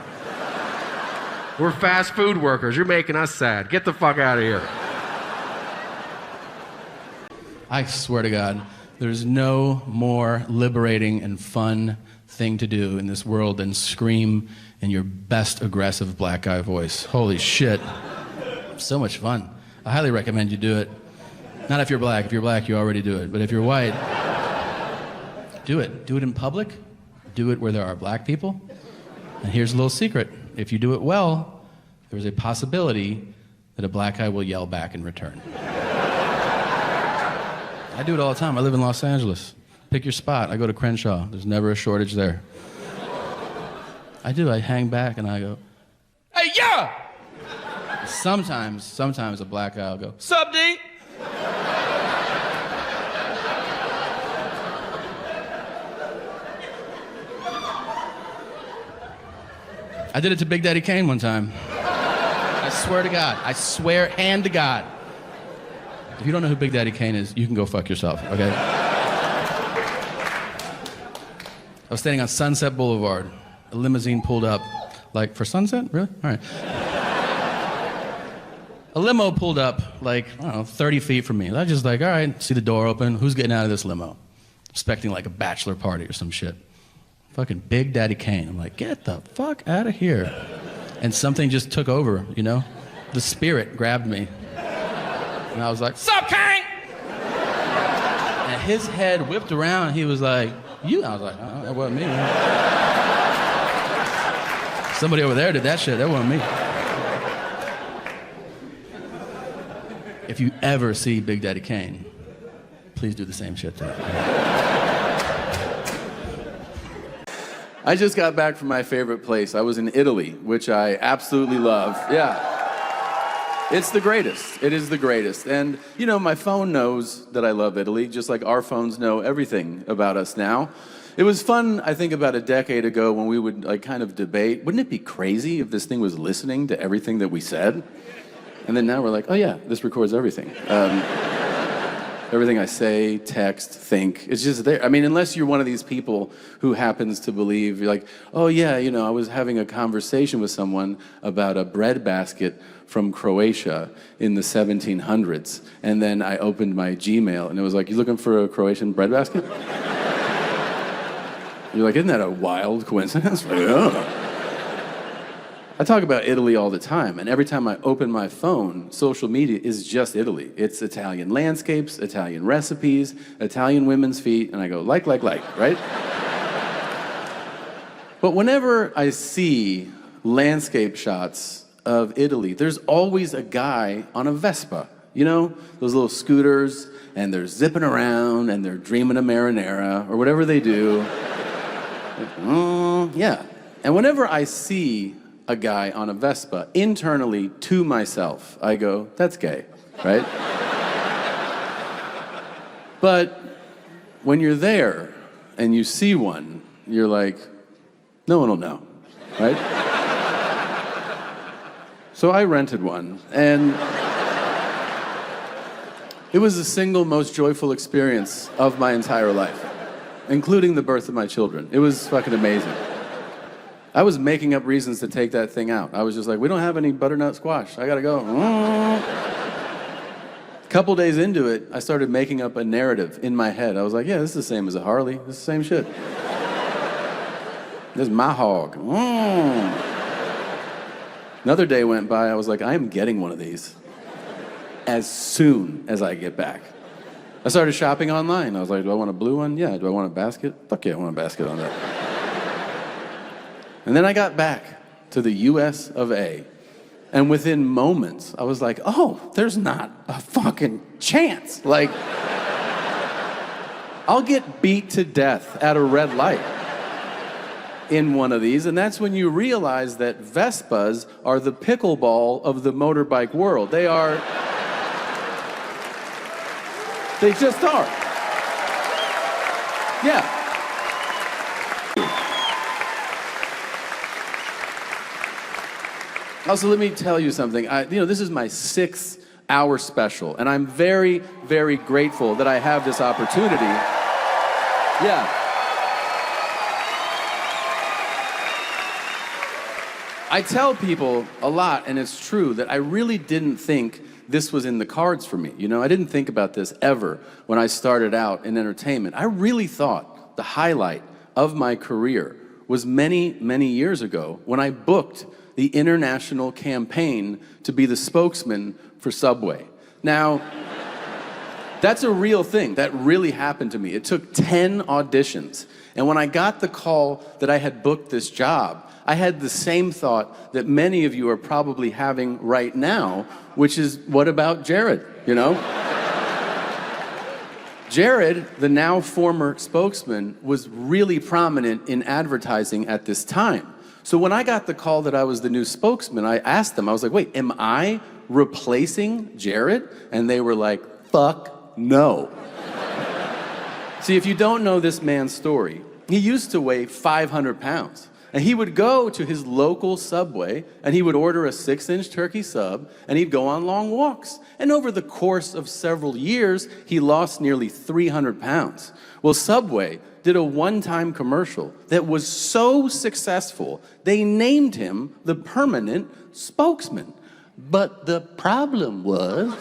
We're fast food workers. You're making us sad. Get the fuck out of here. I swear to God, there's no more liberating and fun thing to do in this world than scream in your best aggressive black guy voice. Holy shit. So much fun. I highly recommend you do it. Not if you're black. If you're black, you already do it. But if you're white, do it. Do it in public. Do it where there are black people. And here's a little secret. If you do it well, there's a possibility that a black guy will yell back in return. I do it all the time. I live in Los Angeles. Pick your spot. I go to Crenshaw. There's never a shortage there. I do. I hang back and I go, hey, yeah! Sometimes a black guy will go, sup, D? I did it to Big Daddy Kane one time. I swear to God. I swear, hand to God. If you don't know who Big Daddy Kane is, you can go fuck yourself, okay? I was standing on Sunset Boulevard. A limousine pulled up. Like, for Sunset? Really? All right. A limo pulled up, like, I don't know, 30 feet from me. I was just like, all right, see the door open. Who's getting out of this limo? Expecting like a bachelor party or some shit. Fucking Big Daddy Kane. I'm like, get the fuck out of here. And something just took over, you know? The spirit grabbed me. And I was like, sup, Kane? And his head whipped around. He was like, you? I was like, oh, that wasn't me. Somebody over there did that shit. That wasn't me. If you ever see Big Daddy Kane, please do the same shit to him. I just got back from my favorite place. I was in Italy, which I absolutely love. Yeah. It's the greatest. It is the greatest. And, you know, my phone knows that I love Italy, just like our phones know everything about us now. It was fun, I think, about a decade ago when we would, like, kind of debate, wouldn't it be crazy if this thing was listening to everything that we said? And then now we're like, oh yeah, this records everything. Everything I say, text, think, it's just there. I mean, unless you're one of these people who happens to believe, you're like, oh yeah, you know, I was having a conversation with someone about a bread basket from Croatia in the 1700s, and then I opened my Gmail, and it was like, you looking for a Croatian bread basket? You're like, isn't that a wild coincidence? Like, oh. I talk about Italy all the time, and every time I open my phone, social media is just Italy. It's Italian landscapes, Italian recipes, Italian women's feet, and I go, like, right? But whenever I see landscape shots of Italy, there's always a guy on a Vespa, you know? Those little scooters, and they're zipping around, and they're dreaming of marinara, or whatever they do. Yeah. And whenever I see a guy on a Vespa, internally to myself, I go, that's gay, right? But when you're there and you see one, you're like, no one will know, right? So I rented one, and it was the single most joyful experience of my entire life, including the birth of my children. It was fucking amazing. I was making up reasons to take that thing out. I was just like, we don't have any butternut squash. I gotta go. A couple days into it, I started making up a narrative in my head. I was like, yeah, this is the same as a Harley. This is the same shit. This is my hog. Another day went by, I was like, I am getting one of these as soon as I get back. I started shopping online. I was like, do I want a blue one? Yeah. Do I want a basket? Fuck yeah, I want a basket on that. And then I got back to the US of A. And within moments, I was like, oh, there's not a fucking chance. Like, I'll get beat to death at a red light in one of these. And that's when you realize that Vespas are the pickleball of the motorbike world. They just are. Yeah. Also, let me tell you something. This is my 6-hour special, and I'm very, very grateful that I have this opportunity. Yeah. I tell people a lot, and it's true, that I really didn't think this was in the cards for me. I didn't think about this ever when I started out in entertainment. I really thought the highlight of my career was many, many years ago when I booked the international campaign to be the spokesman for Subway. Now, that's a real thing. That really happened to me. It took 10 auditions. And when I got the call that I had booked this job, I had the same thought that many of you are probably having right now, which is, what about Jared, Jared, the now former spokesman, was really prominent in advertising at this time. So when I got the call that I was the new spokesman, I asked them, I was like, wait, am I replacing Jared? And they were like, fuck no. See, if you don't know this man's story, he used to weigh 500 pounds. And he would go to his local Subway, and he would order a 6-inch turkey sub, and he'd go on long walks. And over the course of several years, he lost nearly 300 pounds. Well, Subway did a one-time commercial that was so successful, they named him the permanent spokesman. But the problem was...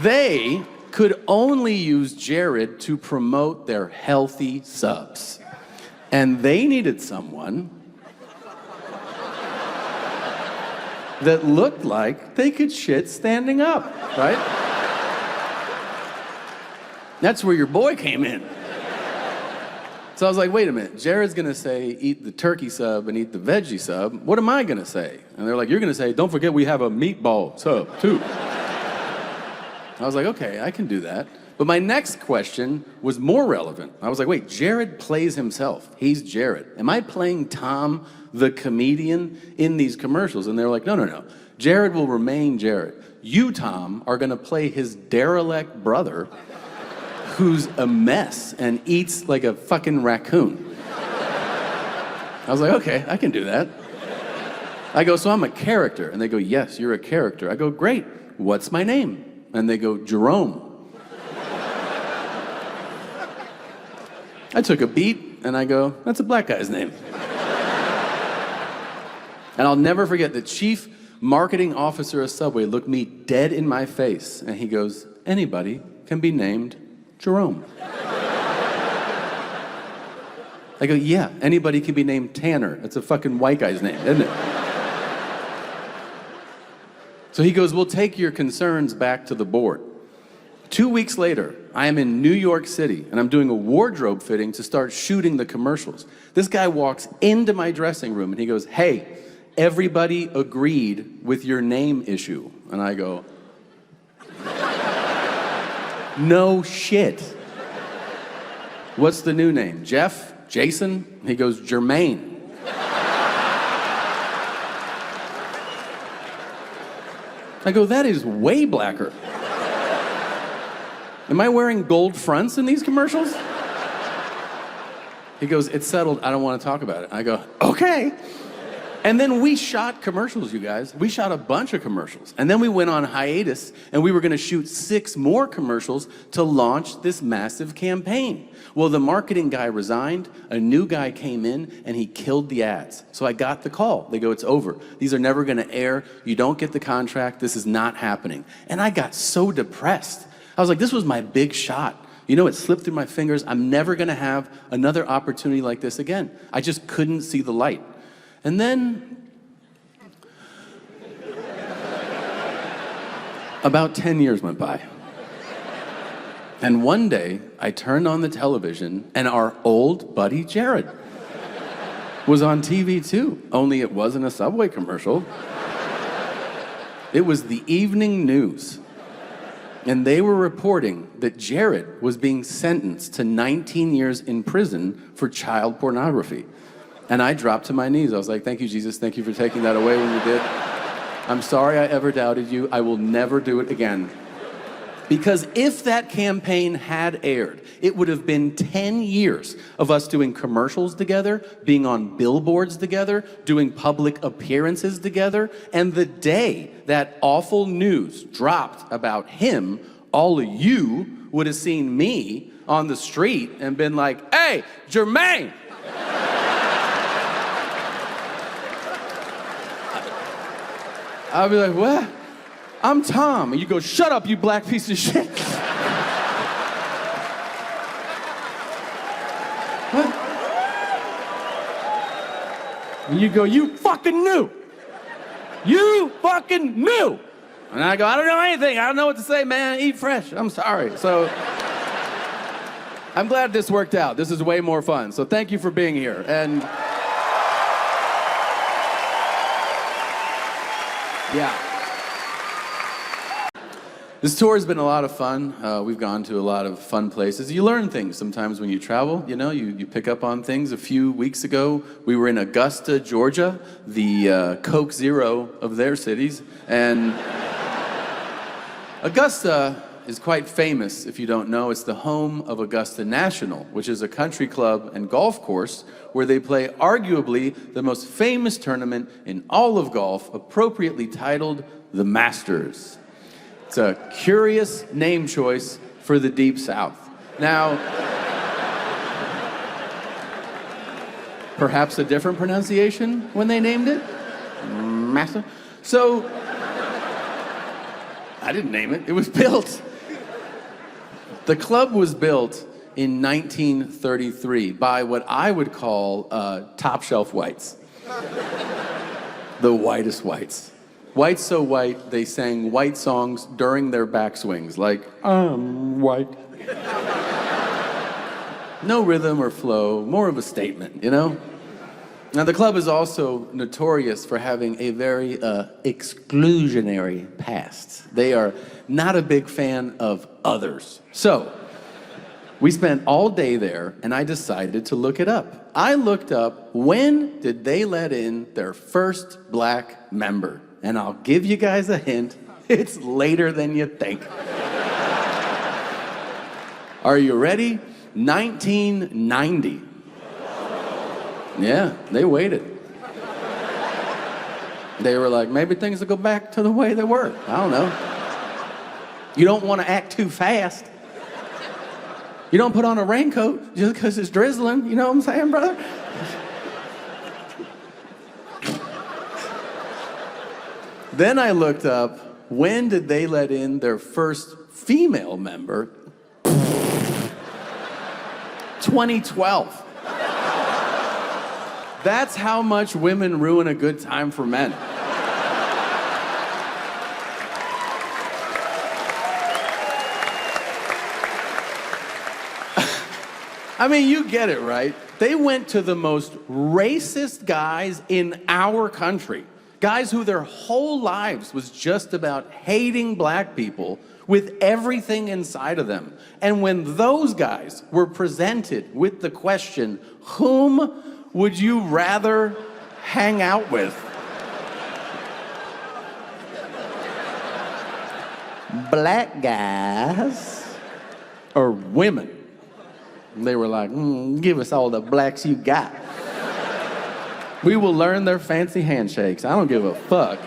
they could only use Jared to promote their healthy subs. And they needed someone that looked like they could shit standing up, right? That's where your boy came in. So I was like, wait a minute, Jared's gonna say, eat the turkey sub and eat the veggie sub. What am I gonna say? And they're like, you're gonna say, don't forget we have a meatball sub, too. I was like, okay, I can do that. But my next question was more relevant. I was like, wait, Jared plays himself. He's Jared. Am I playing Tom, the comedian, in these commercials? And they're like, no. Jared will remain Jared. You, Tom, are gonna play his derelict brother who's a mess and eats like a fucking raccoon. I was like, okay, I can do that. I go, so I'm a character. And they go, yes, you're a character. I go, great, what's my name? And they go, Jerome. I took a beat and I go, that's a black guy's name. And I'll never forget the chief marketing officer of Subway looked me dead in my face and he goes, anybody can be named Jerome. I go, yeah, anybody can be named Tanner. It's a fucking white guy's name, isn't it? So he goes, we'll take your concerns back to the board. 2 weeks later, I am in New York City, and I'm doing a wardrobe fitting to start shooting the commercials. This guy walks into my dressing room, and he goes, hey, everybody agreed with your name issue. And I go, no shit. What's the new name? Jeff? Jason? He goes, Jermaine. I go, that is way blacker. Am I wearing gold fronts in these commercials? He goes, it's settled, I don't want to talk about it. I go, okay. And then we shot commercials, you guys. We shot a bunch of commercials. And then we went on hiatus, and we were gonna shoot 6 more commercials to launch this massive campaign. Well, the marketing guy resigned, a new guy came in, and he killed the ads. So I got the call. They go, it's over. These are never gonna air. You don't get the contract. This is not happening. And I got so depressed. I was like, this was my big shot. You know, it slipped through my fingers. I'm never gonna have another opportunity like this again. I just couldn't see the light. And then, about 10 years went by. And one day, I turned on the television, and our old buddy Jared was on TV too, only it wasn't a Subway commercial. It was the evening news. And they were reporting that Jared was being sentenced to 19 years in prison for child pornography. And I dropped to my knees. I was like, thank you, Jesus. Thank you for taking that away when you did. I'm sorry I ever doubted you. I will never do it again. Because if that campaign had aired, it would have been 10 years of us doing commercials together, being on billboards together, doing public appearances together. And the day that awful news dropped about him, all of you would have seen me on the street and been like, hey, Jermaine! I'll be like, what? I'm Tom. And you go, shut up, you black piece of shit. What? And you go, you fucking knew. You fucking knew. And I go, I don't know anything. I don't know what to say, man. Eat fresh. I'm sorry. So I'm glad this worked out. This is way more fun. So thank you for being here. And yeah. This tour has been a lot of fun. We've gone to a lot of fun places. You learn things sometimes when you travel, you know, you pick up on things. A few weeks ago, we were in Augusta, Georgia, the Coke Zero of their cities. And Augusta is quite famous, if you don't know. It's the home of Augusta National, which is a country club and golf course where they play arguably the most famous tournament in all of golf, appropriately titled the Masters. It's a curious name choice for the Deep South. Now, perhaps a different pronunciation when they named it? Master? So, I didn't name it. It was built. The club was built in 1933 by what I would call top shelf whites. The whitest whites. Whites so white, they sang white songs during their backswings, like, I'm white. No rhythm or flow, more of a statement, you know? Now, the club is also notorious for having a very exclusionary past. They are not a big fan of others. So, we spent all day there, and I decided to look it up. I looked up, when did they let in their first black member? And I'll give you guys a hint, it's later than you think. Are you ready? 1990. Yeah, they waited. They were like, maybe things will go back to the way they were. I don't know. You don't want to act too fast. You don't put on a raincoat just because it's drizzling. You know what I'm saying, brother? Then I looked up, when did they let in their first female member? 2012. That's how much women ruin a good time for men. I mean, you get it, right? They went to the most racist guys in our country. Guys who their whole lives was just about hating black people with everything inside of them. And when those guys were presented with the question, whom would you rather hang out with? Black guys or women? And they were like, give us all the blacks you got. We will learn their fancy handshakes. I don't give a fuck.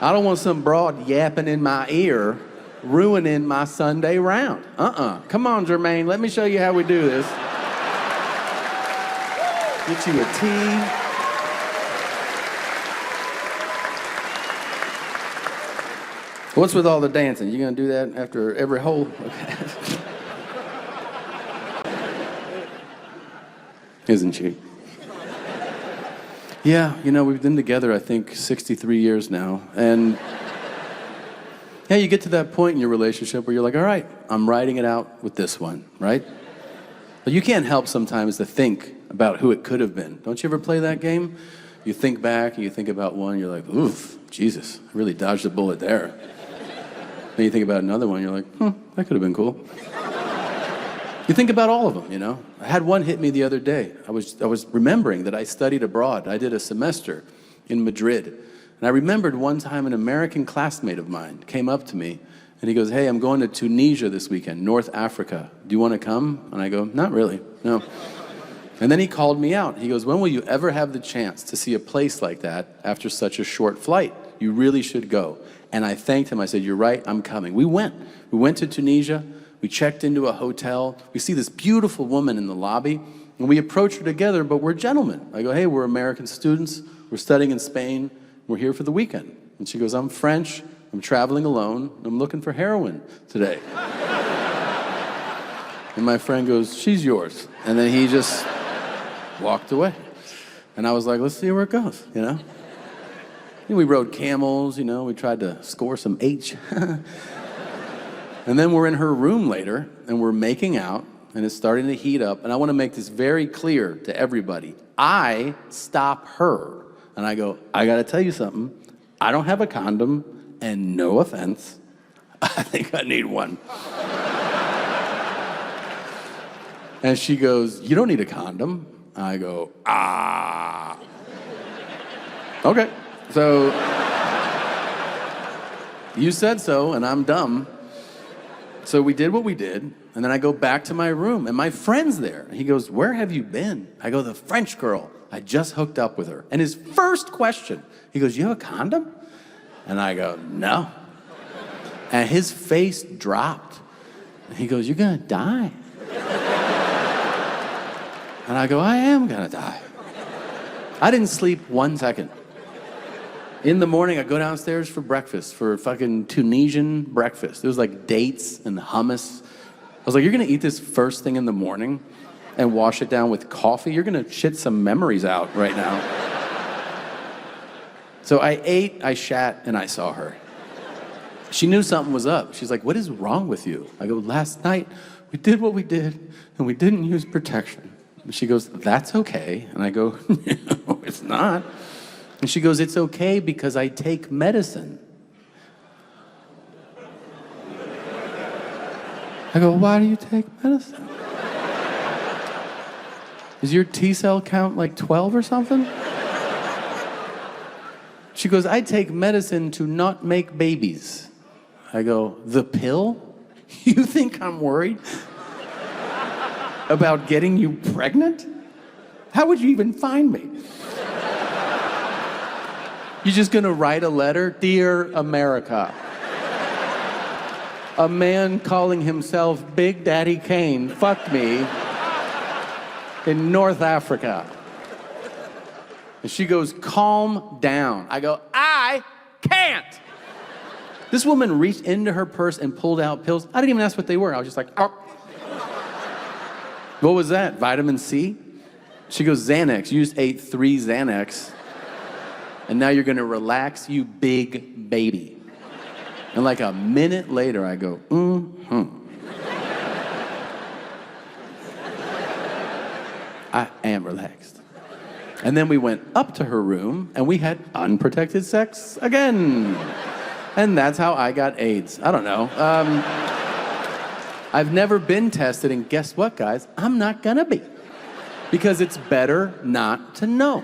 I don't want some broad yapping in my ear, ruining my Sunday round. Come on, Jermaine, let me show you how we do this. Get you a tea. What's with all the dancing? You gonna do that after every hole? Okay. Isn't she? Yeah, you know, we've been together, I think, 63 years now. And yeah, you get to that point in your relationship where you're like, all right, I'm riding it out with this one, right? But you can't help sometimes to think about who it could have been. Don't you ever play that game? You think back and you think about one, you're like, oof, Jesus, I really dodged a bullet there. Then you think about another one, you're like, that could have been cool. You think about all of them, you know? I had one hit me the other day. I was remembering that I studied abroad. I did a semester in Madrid. And I remembered one time an American classmate of mine came up to me and he goes, hey, I'm going to Tunisia this weekend, North Africa. Do you want to come? And I go, not really, no. And then he called me out. He goes, when will you ever have the chance to see a place like that after such a short flight? You really should go. And I thanked him. I said, you're right, I'm coming. We went to Tunisia. We checked into a hotel. We see this beautiful woman in the lobby, and we approach her together, but we're gentlemen. I go, hey, we're American students. We're studying in Spain. We're here for the weekend. And she goes, I'm French. I'm traveling alone. I'm looking for heroin today. And my friend goes, she's yours. And then he just walked away. And I was like, let's see where it goes, you know? And we rode camels, you know. We tried to score some H. And then we're in her room later, and we're making out, and it's starting to heat up. And I want to make this very clear to everybody. I stop her, and I go, I got to tell you something. I don't have a condom, and no offense, I think I need one. And she goes, you don't need a condom. I go, okay. So, you said so, and I'm dumb. So we did what we did, and then I go back to my room, and my friend's there. He goes, where have you been? I go, the French girl. I just hooked up with her. And his first question, he goes, you have a condom? And I go, no. And his face dropped. And he goes, you're gonna die. And I go, I am gonna die. I didn't sleep 1 second. In the morning, I go downstairs for breakfast, for fucking Tunisian breakfast. It was like dates and hummus. I was like, you're gonna eat this first thing in the morning and wash it down with coffee? You're gonna shit some memories out right now. So I ate, I shat, and I saw her. She knew something was up. She's like, what is wrong with you? I go, last night, we did what we did, and we didn't use protection. And she goes, that's okay. And I go, no, it's not. And she goes, it's okay because I take medicine. I go, why do you take medicine? Is your T-cell count like 12 or something? She goes, I take medicine to not make babies. I go, the pill? You think I'm worried about getting you pregnant? How would you even find me? You're just gonna write a letter? Dear America. A man calling himself Big Daddy Kane fucked me in North Africa. And she goes, calm down. I go, I can't. This woman reached into her purse and pulled out pills. I didn't even ask what they were. I was just like, oh. What was that, vitamin C? She goes, Xanax. You just ate 3 Xanax. And now you're gonna relax, you big baby. And like a minute later, I go, I am relaxed. And then we went up to her room, and we had unprotected sex again. And that's how I got AIDS. I don't know. I've never been tested, and guess what, guys? I'm not gonna be. Because it's better not to know.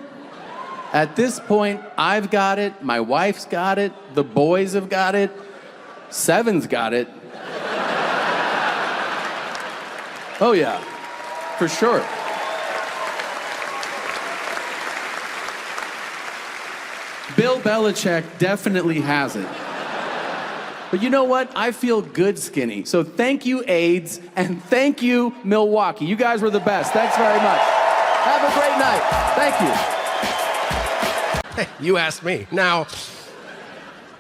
At this point, I've got it, my wife's got it, the boys have got it, Seven's got it. Oh yeah, for sure. Belichick definitely has it. But you know what? I feel good skinny. So thank you, AIDS, and thank you, Milwaukee. You guys were the best. Thanks very much. Have a great night. Thank you. Hey, you asked me. Now,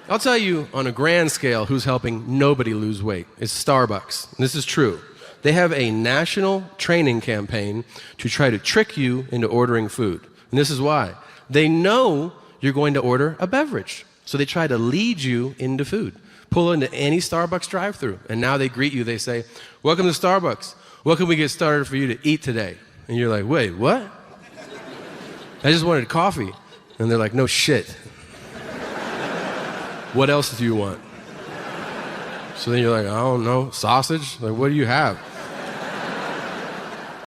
I'll tell you on a grand scale who's helping nobody lose weight. It's Starbucks. This is true. They have a national training campaign to try to trick you into ordering food. And this is why. They know you're going to order a beverage. So they try to lead you into food. Pull into any Starbucks drive-thru, and now they greet you. They say, "Welcome to Starbucks. What can we get started for you to eat today?" And you're like, "Wait, what? I just wanted coffee." And they're like, "No shit. What else do you want?" So then you're like, "I don't know, sausage? Like, what do you have?"